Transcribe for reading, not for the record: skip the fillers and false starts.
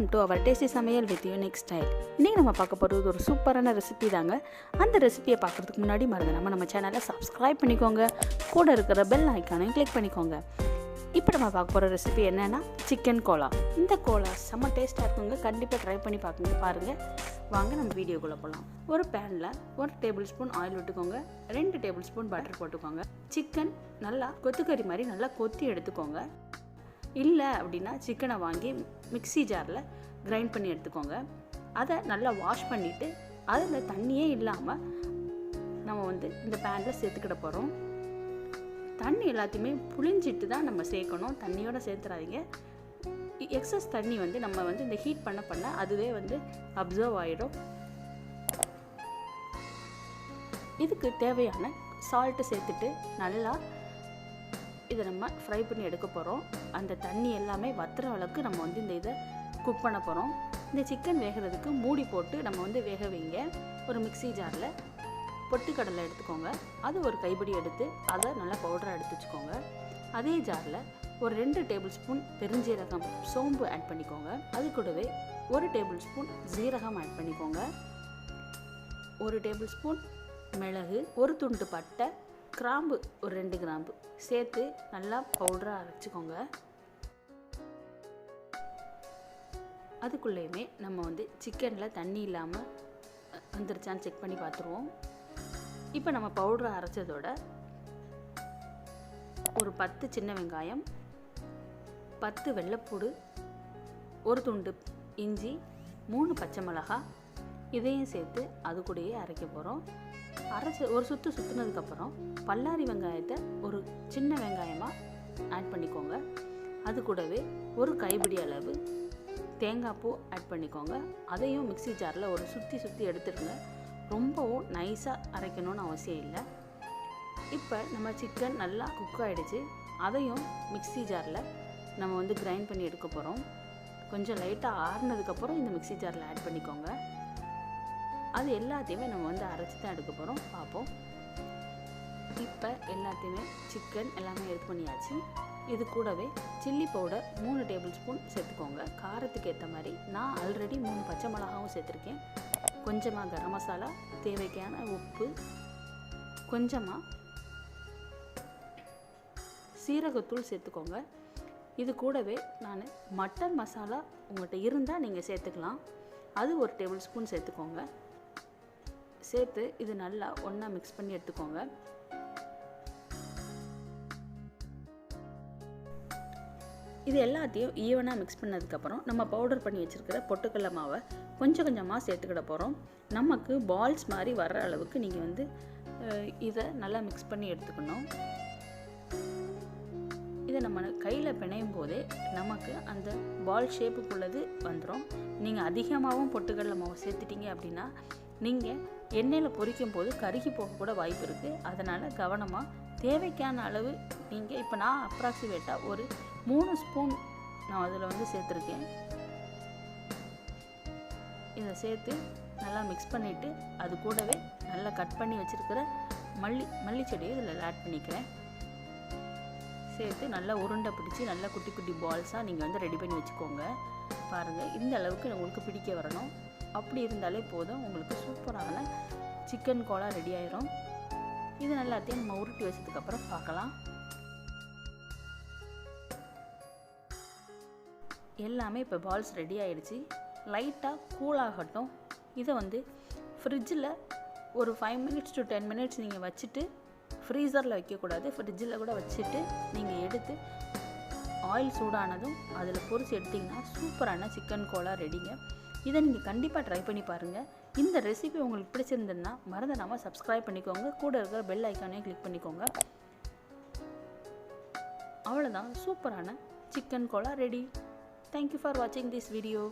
Welcome to our tasty சமையல் with unique style. இன்றைக்கி நம்ம பார்க்க போகிறது ஒரு சூப்பரான ரெசிபி தாங்க. அந்த ரெசிபியை பார்க்குறதுக்கு முன்னாடி மறந்துடாமல் நம்ம சேனலை சப்ஸ்கிரைப் பண்ணிக்கோங்க, கூட இருக்கிற பெல் ஐக்கானையும் கிளிக் பண்ணிக்கோங்க. இப்போ நம்ம பார்க்க போகிற ரெசிபி என்னென்னா சிக்கன் கோலா. இந்த கோலா செம்ம டேஸ்ட்டாக இருக்குங்க, கண்டிப்பாக ட்ரை பண்ணி பாருங்கள். வாங்க நம்ம வீடியோக்குள்ளே போகலாம். ஒரு பேனில் 1 டேபிள் ஸ்பூன் ஆயில் விட்டுக்கோங்க, 2 டேபிள் ஸ்பூன் பட்டர் போட்டுக்கோங்க. சிக்கன் நல்லா கொத்துக்கறி மாதிரி நல்லா கொத்தி எடுத்துக்கோங்க. இல்லை அப்படின்னா சிக்கனை வாங்கி மிக்ஸி ஜாரில் கிரைண்ட் பண்ணி எடுத்துக்கோங்க. அதை நல்லா வாஷ் பண்ணிவிட்டு அதில் தண்ணியே இல்லாமல் நம்ம இந்த பேனில் சேர்த்துக்கிட போகிறோம். தண்ணி எல்லாத்தையுமே புளிஞ்சிட்டு தான் நம்ம சேர்க்கணும், தண்ணியோடு சேர்த்துறாதீங்க. எக்ஸஸ் தண்ணி நம்ம இந்த ஹீட் பண்ண அதுவே அப்சர்வ் ஆகிடும். இதுக்கு தேவையான சால்ட்டு சேர்த்துட்டு நல்லா இதை நம்ம ஃப்ரை பண்ணி எடுக்க போகிறோம். அந்த தண்ணி எல்லாமே வத்துற அளவுக்கு நம்ம இந்த இதை குக் பண்ண போகிறோம். இந்த சிக்கன் வேகிறதுக்கு மூடி போட்டு நம்ம வேக வைங்க. ஒரு மிக்ஸி ஜாரில் பொட்டுக்கடலை எடுத்துக்கோங்க, அது ஒரு கைப்பிடி எடுத்து அதை நல்லா பவுடராக எடுத்து வச்சுக்கோங்க. அதே ஜாரில் ஒரு 2 டேபிள் ஸ்பூன் பெருஞ்சீரகம் சோம்பு ஆட் பண்ணிக்கோங்க. அது கூடவே 1 டேபிள் ஸ்பூன் ஜீரகம் ஆட் பண்ணிக்கோங்க. 1 டேபிள் ஸ்பூன் மிளகு, ஒரு துண்டு பட்டை, கிராம்பு ஒரு 2 கிராம்பு சேர்த்து நல்லா பவுடராக அரைச்சிக்கோங்க. அதுக்குள்ளேயுமே நம்ம சிக்கனில் தண்ணி இல்லாமல் வந்துருச்சான்னு செக் பண்ணி பார்த்துருவோம். இப்போ நம்ம பவுடரை அரைச்சதோட ஒரு 10 சின்ன வெங்காயம், 10 வெள்ளைப்பூடு, ஒரு துண்டு இஞ்சி, 3 பச்சை மிளகாய் இதையும் சேர்த்து அது கூடயே அரைக்க போகிறோம். அரைச்சி ஒரு சுற்றுனதுக்கப்புறம் பல்லாரி வெங்காயத்தை ஒரு சின்ன வெங்காயமாக ஆட் பண்ணிக்கோங்க. அது கூடவே ஒரு கைப்பிடி அளவு தேங்காய் பூ ஆட் பண்ணிக்கோங்க. அதையும் மிக்ஸி ஜாரில் ஒரு சுற்றி எடுத்துடுங்க. ரொம்பவும் நைஸாக அரைக்கணும்னு அவசியம் இல்லை. இப்போ நம்ம சிக்கன் நல்லா குக் ஆகிடுச்சு. அதையும் மிக்ஸி ஜாரில் நம்ம கிரைண்ட் பண்ணி எடுக்க போகிறோம். கொஞ்சம் லைட்டாக ஆறுனதுக்கப்புறம் இந்த மிக்ஸி ஜாரில் ஆட் பண்ணிக்கோங்க. அது எல்லாத்தையுமே நம்ம அரைச்சி தான் எடுக்க போகிறோம். பார்ப்போம். இப்போ எல்லாத்தையுமே சிக்கன் எல்லாமே எடுத்து பண்ணியாச்சு. இது கூடவே சில்லி பவுடர் 3 டேபிள் ஸ்பூன் சேர்த்துக்கோங்க, காரத்துக்கு ஏற்ற மாதிரி. நான் ஆல்ரெடி 3 பச்சை மிளகாவும் சேர்த்துருக்கேன். கொஞ்சமாக கரம் மசாலா, தேவைக்கான உப்பு, கொஞ்சமாக சீரகத்தூள் சேர்த்துக்கோங்க. இது கூடவே நான் மட்டன் மசாலா உங்கள்கிட்ட இருந்தால் நீங்கள் சேர்த்துக்கலாம், அது 1 டேபிள் ஸ்பூன் சேர்த்துக்கோங்க. சேர்த்து இது நல்லா ஒன்றா மிக்ஸ் பண்ணி எடுத்துக்கோங்க. இது எல்லாத்தையும் ஈவனாக மிக்ஸ் பண்ணதுக்கப்புறம் நம்ம பவுடர் பண்ணி வச்சுருக்கிற பொட்டுக்கடலை மாவை கொஞ்சம் கொஞ்சமாக சேர்த்துக்கிட போகிறோம். நமக்கு பால்ஸ் மாதிரி வர்ற அளவுக்கு நீங்கள் இதை நல்லா மிக்ஸ் பண்ணி எடுத்துக்கணும். இதை நம்ம கையில் பிணையும் போதே நமக்கு அந்த பால் ஷேப்புக்குள்ளது வந்துடும். நீங்கள் அதிகமாகவும் பொட்டுக்கடலை மாவை சேர்த்துட்டீங்க அப்படின்னா நீங்கள் எண்ணெயில் பொரிக்கும் போது கருகி போக கூட வாய்ப்பு இருக்குது. அதனால் கவனமாக தேவைக்கான அளவு நீங்கள் இப்போ நான் அப்ராக்சிமேட்டாக ஒரு 3 ஸ்பூன் நான் அதில் சேர்த்துருக்கேன். இதை சேர்த்து நல்லா மிக்ஸ் பண்ணிவிட்டு அது கூடவே நல்லா கட் பண்ணி வச்சுருக்கிற மல்லி செடியை இதில் ஆட் பண்ணிக்கிறேன். சேர்த்து நல்லா உருண்டை பிடிச்சி நல்லா குட்டி குட்டி பால்ஸாக நீங்கள் ரெடி பண்ணி வச்சுக்கோங்க. பாருங்கள், இந்த அளவுக்கு உங்களுக்கு பிடிக்க வரணும். அப்படி இருந்தாலே போதும், உங்களுக்கு சூப்பரான சிக்கன் கோலா ரெடி ஆயிரும். இது எல்லாத்தையும் நம்ம உருட்டி வச்சதுக்கப்புறம் பார்க்கலாம். எல்லாமே இப்போ பால்ஸ் ரெடி ஆகிடுச்சு. லைட்டாக கூலாகட்டும். இதை ஃப்ரிட்ஜில் ஒரு 5 மினிட்ஸ் to 10 மினிட்ஸ் நீங்கள் வச்சுட்டு, ஃப்ரீசரில் வைக்கக்கூடாது, ஃப்ரிட்ஜில் கூட வச்சுட்டு நீங்கள் எடுத்து ஆயில் சூடானதும் அதில் பொரிச்சு எடுத்திங்கன்னா சூப்பரான சிக்கன் கோலா ரெடிங்க. இதை நீங்கள் கண்டிப்பாக ட்ரை பண்ணி பாருங்கள். இந்த ரெசிபி உங்களுக்கு பிடிச்சிருந்ததுன்னா மறந்துடாமல் சப்ஸ்கிரைப் பண்ணிக்கோங்க, கூட இருக்கிற பெல் ஐக்கானையும் கிளிக் பண்ணிக்கோங்க. அவ்வளோதான், சூப்பரான chicken kola ready. Thank you for வாட்சிங் திஸ் வீடியோ.